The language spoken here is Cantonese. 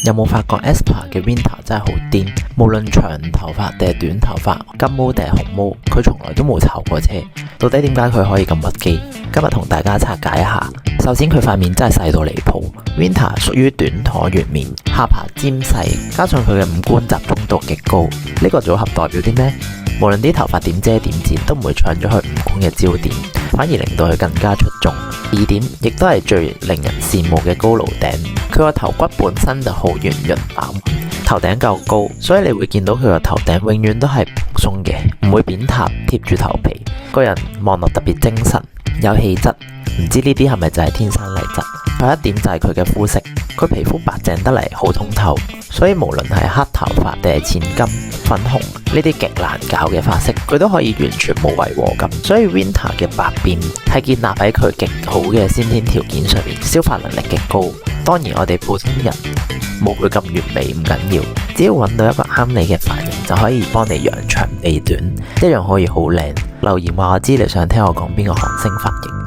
有冇發覺 aespa 嘅 Winter 真係好癲？無論長頭髮定係短頭髮，金毛定係紅毛，佢從來都冇炒過車。到底點解佢可以咁屈機？今日同大家拆解一下。首先佢塊面真係細到離譜。Winter 屬於短橢圓面，下巴尖細，加上佢嘅五官集中度極高，呢個組合代表啲咩？無論啲頭髮點遮點剪，都唔會搶咗佢五官嘅焦點，反而令到佢更加出眾。二點亦都係最令人羨慕嘅高顱頂，佢個頭骨本身就好圓潤飽滿，頭頂夠高，所以你會見到佢個頭頂永遠都係蓬鬆嘅，唔會扁塌貼住頭皮，個人望落特別精神，有氣質。唔知呢啲係咪就係天生麗質？仲有一點就係佢嘅膚色，佢皮膚白淨得嚟好通透，所以無論係黑頭髮定係淺金、粉紅呢啲極難搞嘅髮色，佢都可以完全冇違和感。所以 Winter 嘅百變係建立喺佢極好嘅先天條件上面，消髮能力極高。當然我哋普通人冇佢咁完美唔緊要，只要揾到一個啱你嘅髮型，就可以幫你揚長避短，一樣可以好靚。留言話我知你想聽我講邊個韓星髮型。